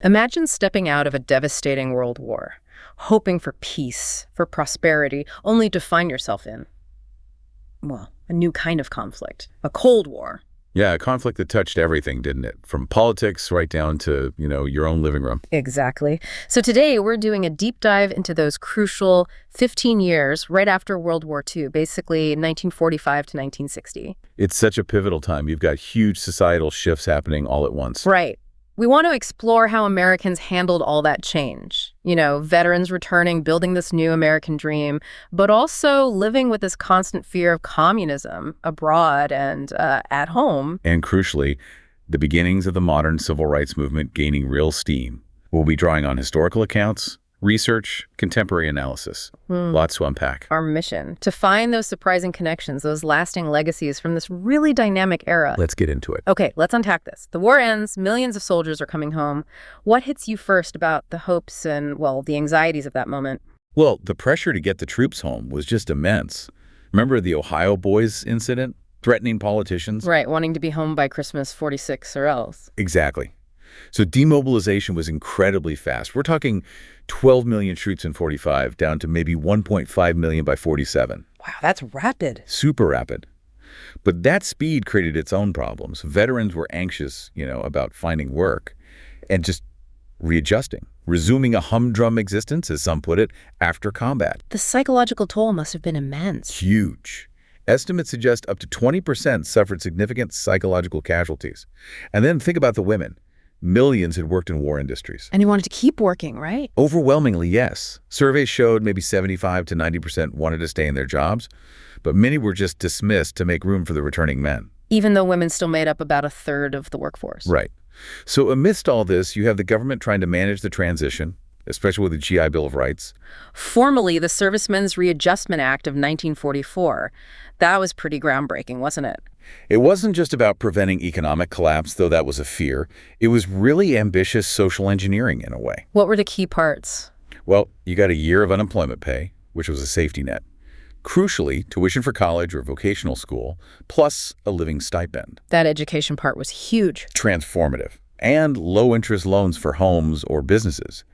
Imagine stepping out of a devastating world war, hoping for peace, for prosperity, only to find yourself in, well, a new kind of conflict, a Cold War. Yeah, a conflict that touched everything, didn't it? From politics right down to, your own living room. Exactly. So today we're doing a deep dive into those crucial 15 years right after World War II, basically 1945 to 1960. It's such a pivotal time. You've got huge societal shifts happening all at once. Right. We want to explore how Americans handled all that change. Veterans returning, building this new American dream, but also living with this constant fear of communism abroad and at home. And crucially, the beginnings of the modern civil rights movement gaining real steam. We'll be drawing on historical accounts, research, contemporary analysis. Lots to unpack. Our mission, to find those surprising connections, those lasting legacies from this really dynamic era. Let's get into it. Okay, let's unpack this. The war ends, millions of soldiers are coming home. What hits you first about the hopes and, well, the anxieties of that moment? Well, the pressure to get the troops home was just immense. Remember the Ohio boys incident? Threatening politicians? Right, wanting to be home by Christmas 46 or else. Exactly. So demobilization was incredibly fast. We're talking 12 million troops in 45 down to maybe 1.5 million by 47. Wow, that's rapid. Super rapid. But that speed created its own problems. Veterans were anxious, about finding work and just readjusting, resuming a humdrum existence, as some put it, after combat. The psychological toll must have been immense. Huge. Estimates suggest up to 20% suffered significant psychological casualties. And then think about the women. Millions had worked in war industries. And he wanted to keep working, right? Overwhelmingly, yes. Surveys showed maybe 75 to 90% wanted to stay in their jobs, but many were just dismissed to make room for the returning men. Even though women still made up about a third of the workforce. Right. So amidst all this, you have the government trying to manage the transition, especially with the GI Bill of Rights. Formally, the Servicemen's Readjustment Act of 1944. That was pretty groundbreaking, wasn't it? It wasn't just about preventing economic collapse, though that was a fear. It was really ambitious social engineering in a way. What were the key parts? Well, you got a year of unemployment pay, which was a safety net. Crucially, tuition for college or vocational school, plus a living stipend. That education part was huge. Transformative. And low-interest loans for homes or businesses.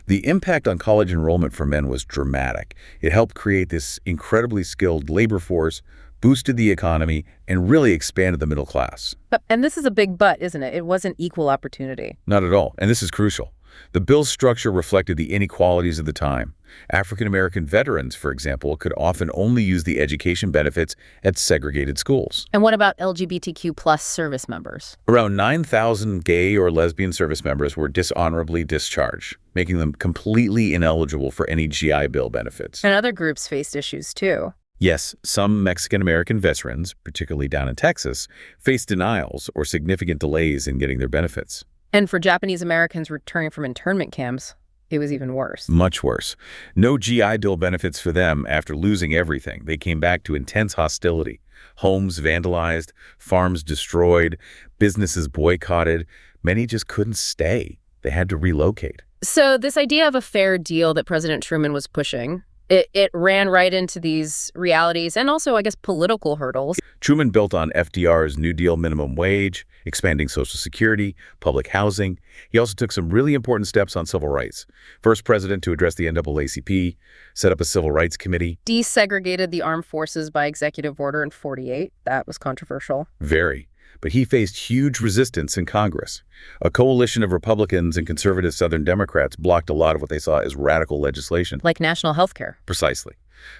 The impact on college enrollment for men was dramatic. It helped create this incredibly skilled labor force, boosted the economy, and really expanded the middle class. And this is a big but, isn't it? It wasn't equal opportunity. Not at all, and this is crucial. The bill's structure reflected the inequalities of the time. African-American veterans, for example, could often only use the education benefits at segregated schools. And what about LGBTQ plus service members? Around 9,000 gay or lesbian service members were dishonorably discharged, making them completely ineligible for any GI Bill benefits. And other groups faced issues, too. Yes, some Mexican-American veterans, particularly down in Texas, faced denials or significant delays in getting their benefits. And for Japanese Americans returning from internment camps, it was even worse. Much worse. No GI Bill benefits for them after losing everything. They came back to intense hostility. Homes vandalized, farms destroyed, businesses boycotted. Many just couldn't stay. They had to relocate. So this idea of a fair deal that President Truman was pushing, it ran right into these realities and also, I guess, political hurdles. Truman built on FDR's New Deal minimum wage, expanding Social Security, public housing. He also took some really important steps on civil rights. First president to address the NAACP, set up a civil rights committee. Desegregated the armed forces by executive order in '48. That was controversial. Very. But he faced huge resistance in Congress. A coalition of Republicans and conservative Southern Democrats blocked a lot of what they saw as radical legislation. Like national health care. Precisely.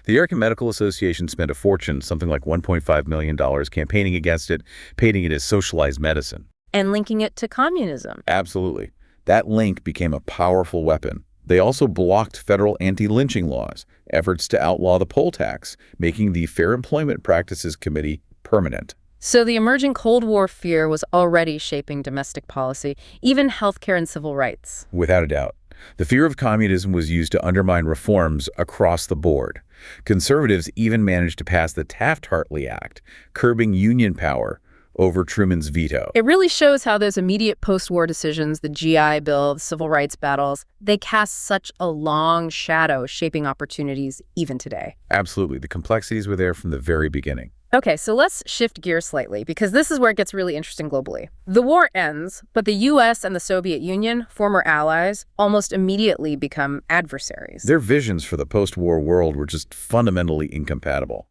The American Medical Association spent a fortune, something like $1.5 million, campaigning against it, painting it as socialized medicine. And linking it to communism. Absolutely. That link became a powerful weapon. They also blocked federal anti-lynching laws, efforts to outlaw the poll tax, making the Fair Employment Practices Committee permanent. So the emerging Cold War fear was already shaping domestic policy, even healthcare and civil rights. Without a doubt. The fear of communism was used to undermine reforms across the board. Conservatives even managed to pass the Taft-Hartley Act, curbing union power over Truman's veto. It really shows how those immediate post-war decisions, the GI Bill, the civil rights battles, they cast such a long shadow shaping opportunities even today. Absolutely. The complexities were there from the very beginning. Okay, so let's shift gears slightly, because this is where it gets really interesting globally. The war ends, but the U.S. and the Soviet Union, former allies, almost immediately become adversaries. Their visions for the post-war world were just fundamentally incompatible.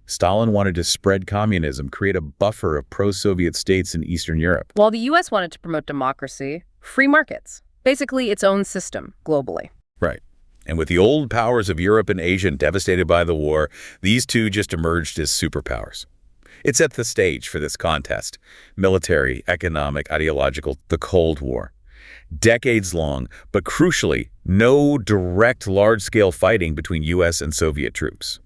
Stalin wanted to spread communism, create a buffer of pro-Soviet states in Eastern Europe. While the U.S. wanted to promote democracy, free markets, basically its own system globally. Right. And with the old powers of Europe and Asia devastated by the war, these two just emerged as superpowers. It set the stage for this contest: military, economic, ideological, the Cold War. Decades long, but crucially, no direct large-scale fighting between U.S. and Soviet troops.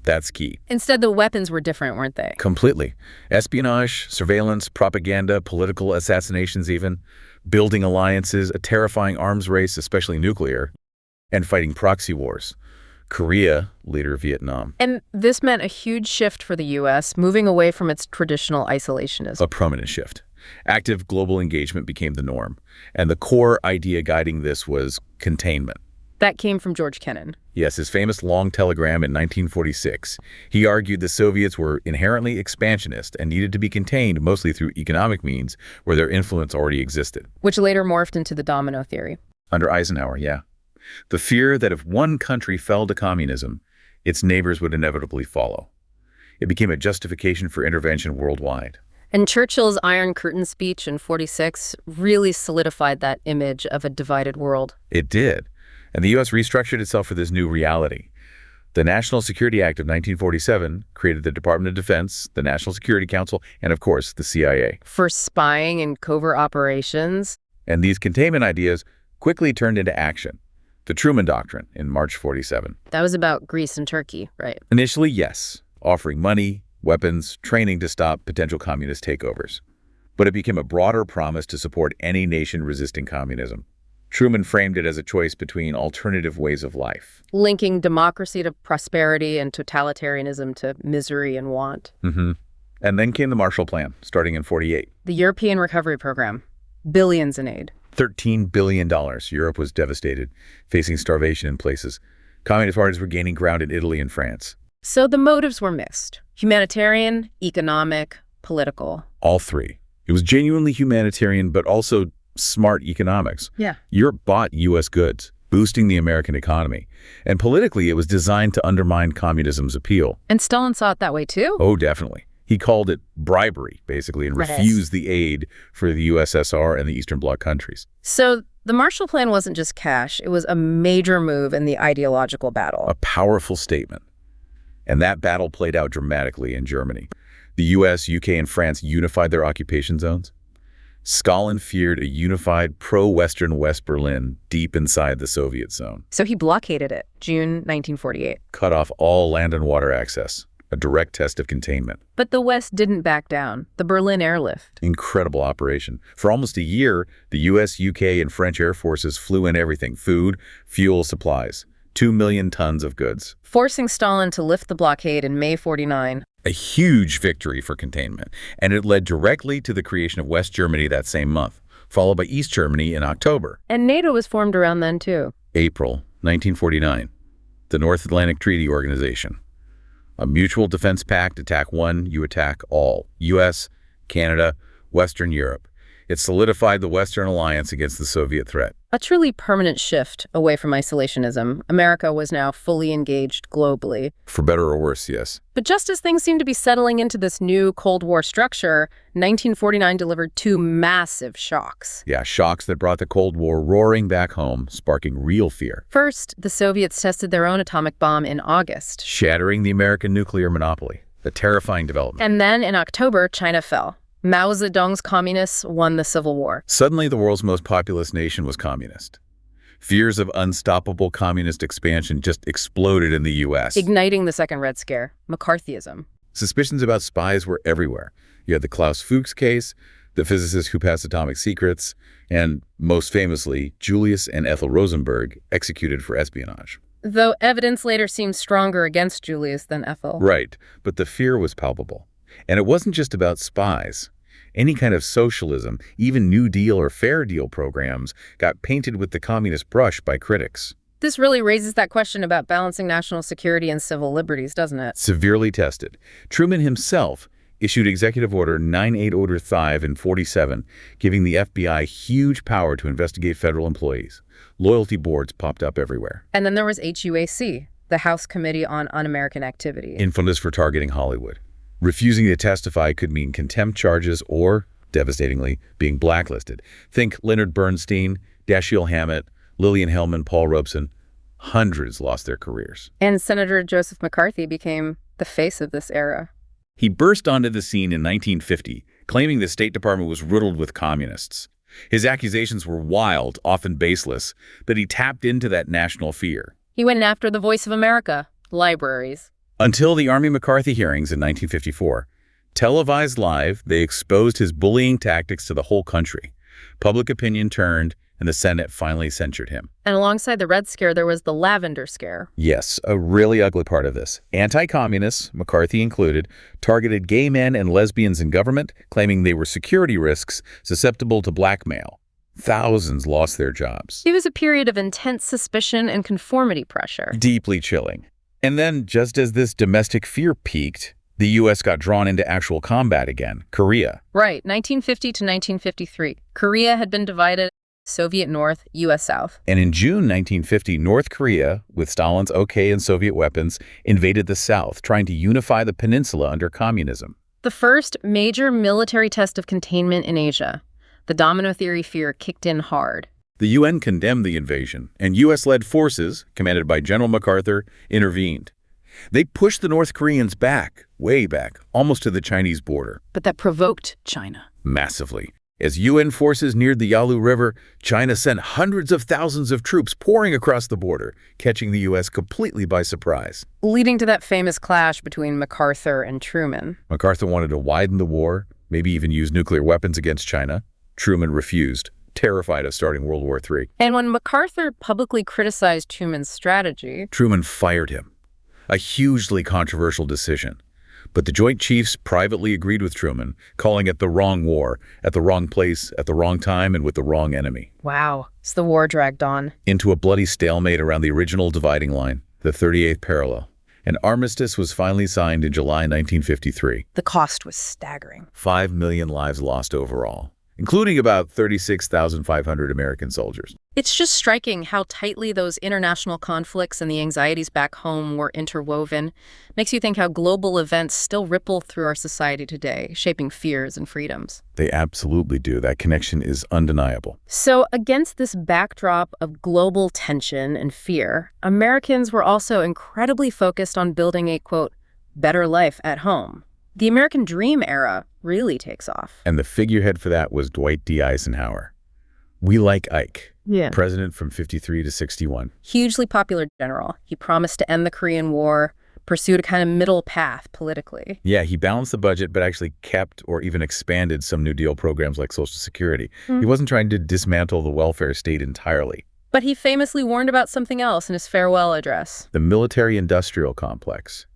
That's key. Instead, the weapons were different, weren't they? Completely. Espionage, surveillance, propaganda, political assassinations even, building alliances, a terrifying arms race, especially nuclear, and fighting proxy wars. Korea, later Vietnam. And this meant a huge shift for the U.S., moving away from its traditional isolationism. A permanent shift. Active global engagement became the norm, and the core idea guiding this was containment. That came from George Kennan. Yes, his famous long telegram in 1946. He argued the Soviets were inherently expansionist and needed to be contained mostly through economic means where their influence already existed. Which later morphed into the domino theory. Under Eisenhower, yeah. The fear that if one country fell to communism, its neighbors would inevitably follow. It became a justification for intervention worldwide. And Churchill's Iron Curtain speech in '46 really solidified that image of a divided world. It did. And the U.S. restructured itself for this new reality. The National Security Act of 1947 created the Department of Defense, the National Security Council, and of course, the CIA. For spying and covert operations. And these containment ideas quickly turned into action. The Truman Doctrine in March '47. That was about Greece and Turkey, right? Initially, yes, offering money, weapons, training to stop potential communist takeovers. But it became a broader promise to support any nation resisting communism. Truman framed it as a choice between alternative ways of life. Linking democracy to prosperity and totalitarianism to misery and want. And then came the Marshall Plan, starting in '48. The European Recovery Program. Billions in aid. $13 billion. Europe was devastated, facing starvation in places. Communist parties were gaining ground in Italy and France. So the motives were mixed. Humanitarian, economic, political. All three. It was genuinely humanitarian, but also smart economics. Yeah. Europe bought U.S. goods, boosting the American economy. And politically, it was designed to undermine communism's appeal. And Stalin saw it that way too? Oh, definitely. He called it bribery, basically, and refused the aid for the USSR and the Eastern Bloc countries. So the Marshall Plan wasn't just cash. It was a major move in the ideological battle. A powerful statement. And that battle played out dramatically in Germany. The U.S., U.K., and France unified their occupation zones. Stalin feared a unified pro-Western West Berlin deep inside the Soviet zone. So he blockaded it, June 1948. Cut off all land and water access. A direct test of containment. But the West didn't back down. The Berlin airlift. Incredible operation. For almost a year, the U.S., U.K., and French air forces flew in everything: food, fuel, supplies. 2 million tons of goods. Forcing Stalin to lift the blockade in May '49. A huge victory for containment. And it led directly to the creation of West Germany that same month, followed by East Germany in October. And NATO was formed around then, too. April 1949. The North Atlantic Treaty Organization. A mutual defense pact: attack one, you attack all. U.S., Canada, Western Europe. It solidified the Western alliance against the Soviet threat. A truly permanent shift away from isolationism. America was now fully engaged globally. For better or worse, yes. But just as things seemed to be settling into this new Cold War structure, 1949 delivered two massive shocks. Yeah, shocks that brought the Cold War roaring back home, sparking real fear. First, the Soviets tested their own atomic bomb in August, shattering the American nuclear monopoly. A terrifying development. And then in October, China fell. Mao Zedong's communists won the Civil War. Suddenly, the world's most populous nation was communist. Fears of unstoppable communist expansion just exploded in the U.S. Igniting the Second Red Scare, McCarthyism. Suspicions about spies were everywhere. You had the Klaus Fuchs case, the physicist who passed atomic secrets, and, most famously, Julius and Ethel Rosenberg executed for espionage. Though evidence later seemed stronger against Julius than Ethel. Right, but the fear was palpable. And it wasn't just about spies. Any kind of socialism, even New Deal or Fair Deal programs, got painted with the communist brush by critics. This really raises that question about balancing national security and civil liberties, doesn't it? Severely tested. Truman himself issued Executive Order 9805 in 47, giving the FBI huge power to investigate federal employees. Loyalty boards popped up everywhere. And then there was HUAC, the House Committee on Un-American Activity. Infamous for targeting Hollywood. Refusing to testify could mean contempt charges or, devastatingly, being blacklisted. Think Leonard Bernstein, Dashiell Hammett, Lillian Hellman, Paul Robeson. Hundreds lost their careers. And Senator Joseph McCarthy became the face of this era. He burst onto the scene in 1950, claiming the State Department was riddled with communists. His accusations were wild, often baseless, but he tapped into that national fear. He went after the voice of America, libraries. Until the Army McCarthy hearings in 1954. Televised live, they exposed his bullying tactics to the whole country. Public opinion turned, and the Senate finally censured him. And alongside the Red Scare, there was the Lavender Scare. Yes, a really ugly part of this. Anti-communists, McCarthy included, targeted gay men and lesbians in government, claiming they were security risks susceptible to blackmail. Thousands lost their jobs. It was a period of intense suspicion and conformity pressure. Deeply chilling. And then, just as this domestic fear peaked, the U.S. got drawn into actual combat again. Korea. Right, 1950 to 1953. Korea had been divided. Soviet North, U.S. South. And in June 1950, North Korea, with Stalin's OK and Soviet weapons, invaded the South, trying to unify the peninsula under communism. The first major military test of containment in Asia. The domino theory fear kicked in hard. The UN condemned the invasion, and U.S.-led forces, commanded by General MacArthur, intervened. They pushed the North Koreans back, way back, almost to the Chinese border. But that provoked China. Massively. As UN forces neared the Yalu River, China sent hundreds of thousands of troops pouring across the border, catching the U.S. completely by surprise. Leading to that famous clash between MacArthur and Truman. MacArthur wanted to widen the war, maybe even use nuclear weapons against China. Truman refused, terrified of starting World War III. And when MacArthur publicly criticized Truman's strategy, Truman fired him. A hugely controversial decision. But the Joint Chiefs privately agreed with Truman, calling it the wrong war, at the wrong place, at the wrong time, and with the wrong enemy. wow, so the war dragged on. Into a bloody stalemate around the original dividing line, the 38th parallel. An armistice was finally signed in July 1953. The cost was staggering. 5 million lives lost overall, including about 36,500 American soldiers. It's just striking how tightly those international conflicts and the anxieties back home were interwoven. Makes you think how global events still ripple through our society today, shaping fears and freedoms. They absolutely do. That connection is undeniable. So against this backdrop of global tension and fear, Americans were also incredibly focused on building a, quote, better life at home. The American Dream era really takes off. And the figurehead for that was Dwight D. Eisenhower. We like Ike. Yeah. President from 53 to 61. Hugely popular general. He promised to end the Korean War, pursued a kind of middle path politically. Yeah, he balanced the budget, but actually kept or even expanded some New Deal programs like Social Security. He wasn't trying to dismantle the welfare state entirely. But he famously warned about something else in his farewell address. The military-industrial complex.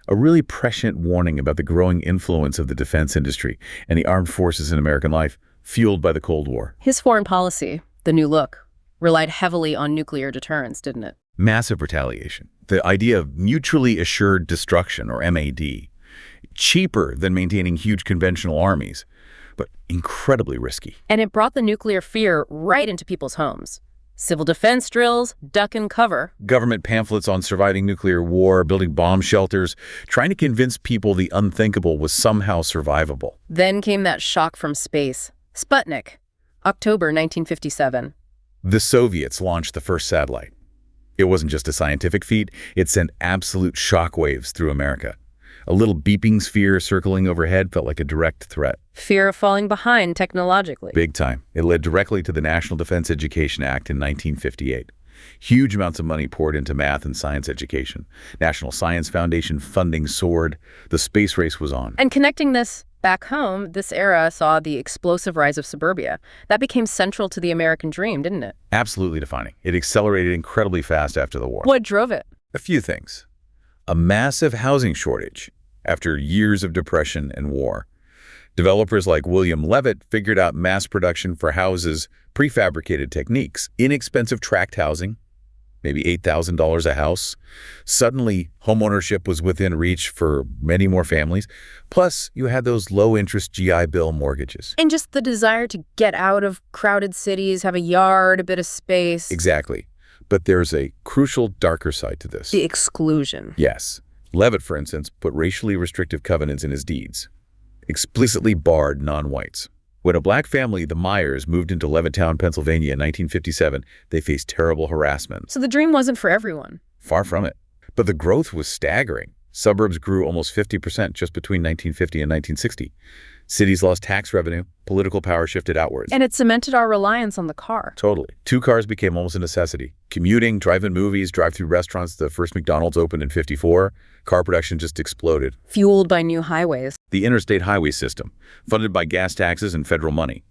A really prescient warning about the growing influence of the defense industry and the armed forces in American life, fueled by the Cold War. His foreign policy, the new look, relied heavily on nuclear deterrence, didn't it? Massive retaliation. The idea of mutually assured destruction, or MAD. Cheaper than maintaining huge conventional armies, but incredibly risky. And it brought the nuclear fear right into people's homes. Civil defense drills, duck and cover. Government pamphlets on surviving nuclear war, building bomb shelters, trying to convince people the unthinkable was somehow survivable. Then came that shock from space. Sputnik, October 1957. The Soviets launched the first satellite. It wasn't just a scientific feat, it sent absolute shockwaves through America. A little beeping sphere circling overhead felt like a direct threat. Fear of falling behind technologically. Big time. It led directly to the National Defense Education Act in 1958. Huge amounts of money poured into math and science education. National Science Foundation funding soared. The space race was on. And connecting this back home, this era saw the explosive rise of suburbia. That became central to the American dream, didn't it? Absolutely defining. It accelerated incredibly fast after the war. What drove it? A few things. A massive housing shortage after years of depression and war. Developers like William Levitt figured out mass production for houses, prefabricated techniques, inexpensive tract housing, maybe $8,000 a house. Suddenly, homeownership was within reach for many more families. Plus, you had those low-interest GI Bill mortgages. And just the desire to get out of crowded cities, have a yard, a bit of space. Exactly. But there's a crucial darker side to this. The exclusion. Yes. Levitt, for instance, put racially restrictive covenants in his deeds, explicitly barred non-whites. When a black family, the Myers, moved into Levittown, Pennsylvania in 1957, they faced terrible harassment. So the dream wasn't for everyone. Far from it. But the growth was staggering. Suburbs grew almost 50% just between 1950 and 1960. Cities lost tax revenue, political power shifted outwards. And it cemented our reliance on the car. Totally. Two cars became almost a necessity. Commuting, drive-in movies, drive-through restaurants. The first McDonald's opened in '54. Car production just exploded. Fueled by new highways. The interstate highway system, funded by gas taxes and federal money,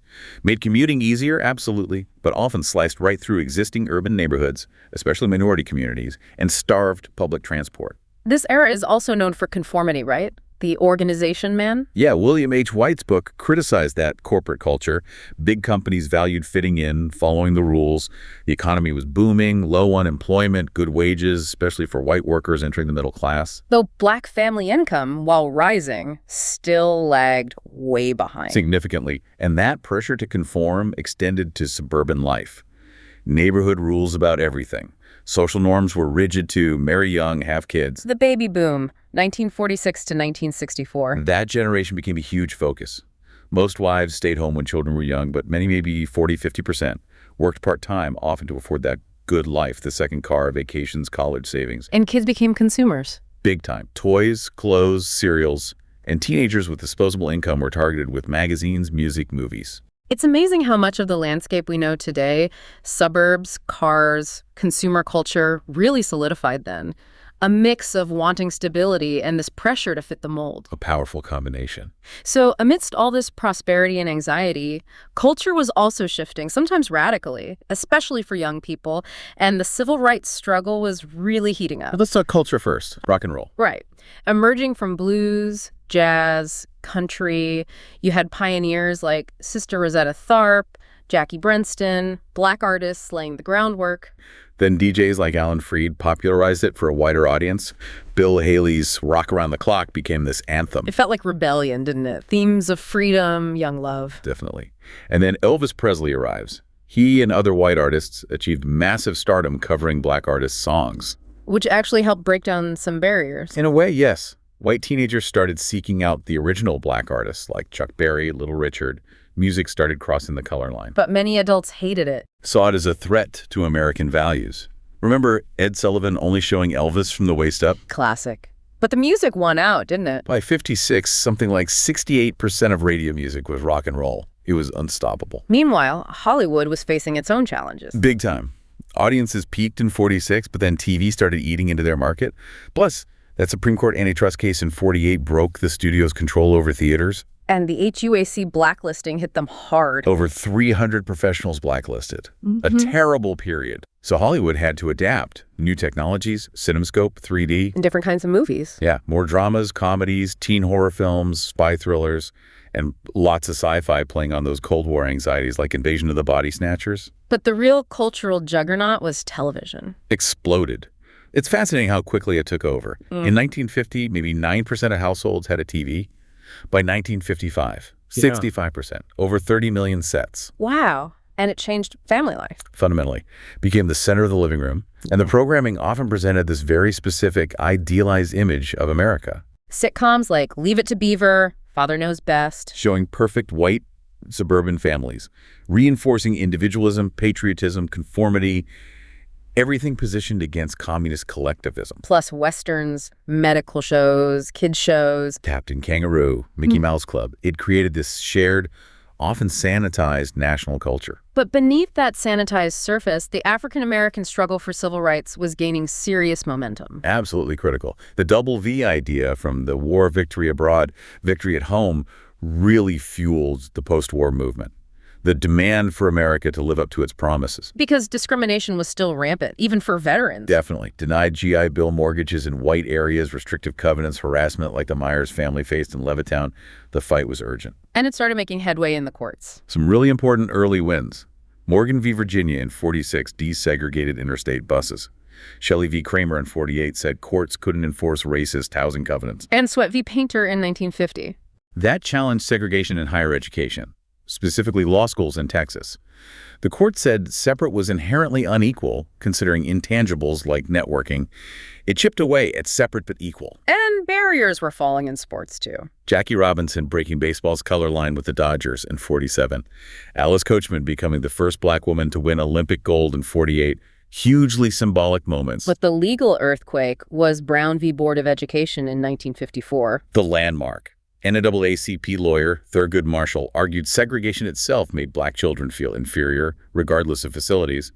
made commuting easier, absolutely, but often sliced right through existing urban neighborhoods, especially minority communities, and starved public transport. This era is also known for conformity, right? The organization man? Yeah, William H. White's book criticized that corporate culture. Big companies valued fitting in, following the rules. The economy was booming, low unemployment, good wages, especially for white workers entering the middle class. Though black family income, while rising, still lagged way behind. Significantly. And that pressure to conform extended to suburban life. Neighborhood rules about everything. Social norms were rigid to marry young, have kids. The baby boom, 1946 to 1964. That generation became a huge focus. Most wives stayed home when children were young, but many, maybe 40, 50%, worked part-time, often to afford that good life, the second car, vacations, college savings. And kids became consumers. Big time. Toys, clothes, cereals, and teenagers with disposable income were targeted with magazines, music, movies. It's amazing how much of the landscape we know today, suburbs, cars, consumer culture, really solidified then. A mix of wanting stability and this pressure to fit the mold. A powerful combination. So amidst all this prosperity and anxiety, culture was also shifting, sometimes radically, especially for young people, and the civil rights struggle was really heating up. Let's talk culture first. Rock and roll. Right. Emerging from blues, jazz, country, you had pioneers like Sister Rosetta Tharpe, Jackie Brenston, black artists laying the groundwork. Then DJs like Alan Freed popularized it for a wider audience. Bill Haley's Rock Around the Clock became this anthem. It felt like rebellion, didn't it? Themes of freedom, young love. Definitely. And then Elvis Presley arrives. He and other white artists achieved massive stardom covering black artists' songs. Which actually helped break down some barriers. In a way, yes. White teenagers started seeking out the original black artists like Chuck Berry, Little Richard. Music started crossing the color line. But many adults hated it. Saw it as a threat to American values. Remember Ed Sullivan only showing Elvis from the waist up? Classic. But the music won out, didn't it? By '56, something like 68% of radio music was rock and roll. It was unstoppable. Meanwhile, Hollywood was facing its own challenges. Big time. Audiences peaked in '46, but then TV started eating into their market. Plus, that Supreme Court antitrust case in '48 broke the studio's control over theaters. And the HUAC blacklisting hit them hard. Over 300 professionals blacklisted. A terrible period. So Hollywood had to adapt. New technologies, CinemaScope, 3D. And different kinds of movies. Yeah, more dramas, comedies, teen horror films, spy thrillers, and lots of sci-fi playing on those Cold War anxieties like Invasion of the Body Snatchers. But the real cultural juggernaut was television. Exploded. It's fascinating how quickly it took over. In 1950, maybe 9% of households had a TV. By 1955, 65%, over 30 million sets. Wow. And it changed family life. Fundamentally, became the center of the living room. And the programming often presented this very specific, idealized image of America. Sitcoms like Leave It to Beaver, Father Knows Best. Showing perfect white suburban families, reinforcing individualism, patriotism, conformity, everything positioned against communist collectivism. Plus westerns, medical shows, kids shows. Captain Kangaroo, Mickey Mouse Club. It created this shared, often sanitized national culture. But beneath that sanitized surface, the African-American struggle for civil rights was gaining serious momentum. Absolutely critical. The double V idea from the war victory abroad, victory at home, really fueled the post-war movement. The demand for America to live up to its promises. Because discrimination was still rampant, even for veterans. Definitely. Denied GI Bill mortgages in white areas, restrictive covenants, harassment like the Myers family faced in Levittown. The fight was urgent. And it started making headway in the courts. Some really important early wins. Morgan v. Virginia in '46 desegregated interstate buses. Shelley v. Kramer in 48 said courts couldn't enforce racist housing covenants. And Sweat v. Painter in 1950. That challenged segregation in higher education, specifically law schools in Texas. The court said separate was inherently unequal, considering intangibles like networking. It chipped away at separate but equal. And barriers were falling in sports, too. Jackie Robinson breaking baseball's color line with the Dodgers in 47. Alice Coachman becoming the first black woman to win Olympic gold in 48. Hugely symbolic moments. But the legal earthquake was Brown v. Board of Education in 1954. The landmark. NAACP lawyer Thurgood Marshall argued segregation itself made black children feel inferior, regardless of facilities.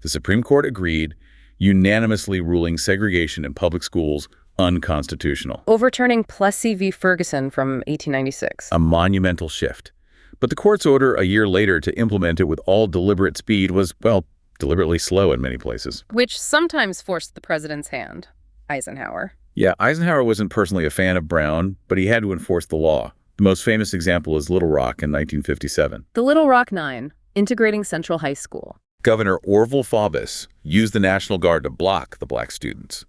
The Supreme Court agreed, unanimously ruling segregation in public schools unconstitutional. Overturning Plessy v. Ferguson from 1896. A monumental shift. But the court's order a year later to implement it with all deliberate speed was, well, deliberately slow in many places. Which sometimes forced the president's hand, Eisenhower. Yeah, Eisenhower wasn't personally a fan of Brown, but he had to enforce the law. The most famous example is Little Rock in 1957. The Little Rock Nine, integrating Central High School. Governor Orville Faubus used the National Guard to block the black students.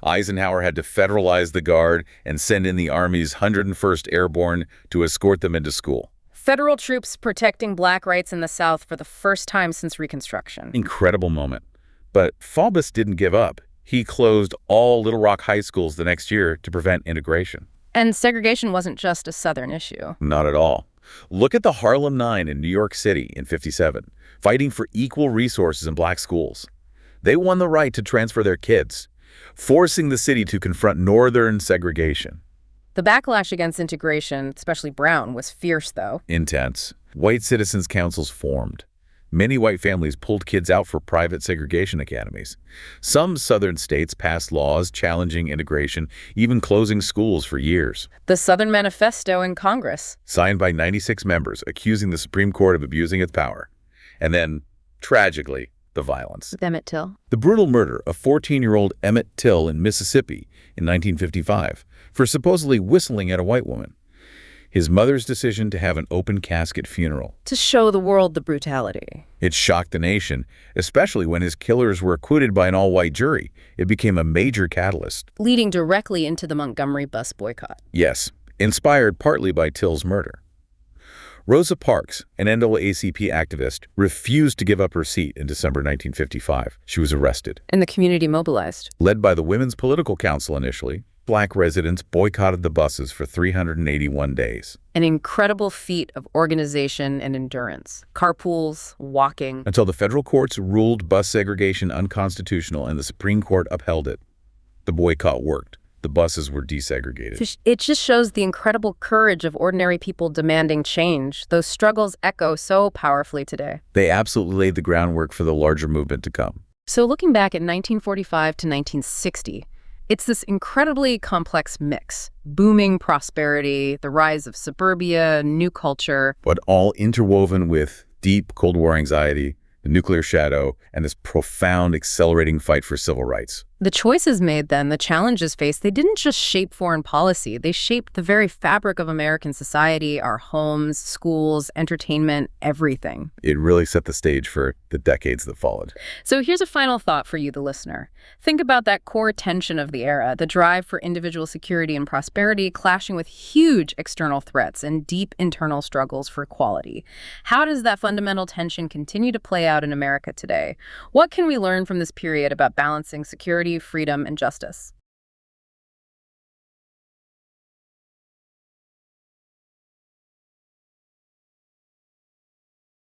Eisenhower had to federalize the Guard and send in the Army's 101st Airborne to escort them into school. Federal troops protecting black rights in the South for the first time since Reconstruction. Incredible moment. But Faubus didn't give up. He closed all Little Rock high schools the next year to prevent integration. And segregation wasn't just a Southern issue. Not at all. Look at the Harlem Nine in New York City in 57, fighting for equal resources in black schools. They won the right to transfer their kids, forcing the city to confront Northern segregation. The backlash against integration, especially Brown, was fierce, though. Intense. White citizens' councils formed. Many white families pulled kids out for private segregation academies. Some Southern states passed laws challenging integration, even closing schools for years. The Southern Manifesto in Congress. Signed by 96 members, accusing the Supreme Court of abusing its power. And then, tragically, the violence. With Emmett Till. The brutal murder of 14-year-old Emmett Till in Mississippi in 1955 for supposedly whistling at a white woman. His mother's decision to have an open casket funeral. To show the world the brutality. It shocked the nation, especially when his killers were acquitted by an all-white jury. It became a major catalyst. Leading directly into the Montgomery bus boycott. Yes, inspired partly by Till's murder. Rosa Parks, an NAACP activist, refused to give up her seat in December 1955. She was arrested. And the community mobilized. Led by the Women's Political Council initially, black residents boycotted the buses for 381 days. An incredible feat of organization and endurance. Carpools, walking. Until the federal courts ruled bus segregation unconstitutional and the Supreme Court upheld it. The boycott worked. The buses were desegregated. It just shows the incredible courage of ordinary people demanding change. Those struggles echo so powerfully today. They absolutely laid the groundwork for the larger movement to come. So looking back at 1945 to 1960, it's this incredibly complex mix. Booming prosperity, the rise of suburbia, new culture. But all interwoven with deep Cold War anxiety, the nuclear shadow, and this profound, accelerating fight for civil rights. The choices made then, the challenges faced, they didn't just shape foreign policy. They shaped the very fabric of American society, our homes, schools, entertainment, everything. It really set the stage for the decades that followed. So here's a final thought for you, the listener. Think about that core tension of the era, the drive for individual security and prosperity clashing with huge external threats and deep internal struggles for equality. How does that fundamental tension continue to play out in America today? What can we learn from this period about balancing security, freedom, and justice?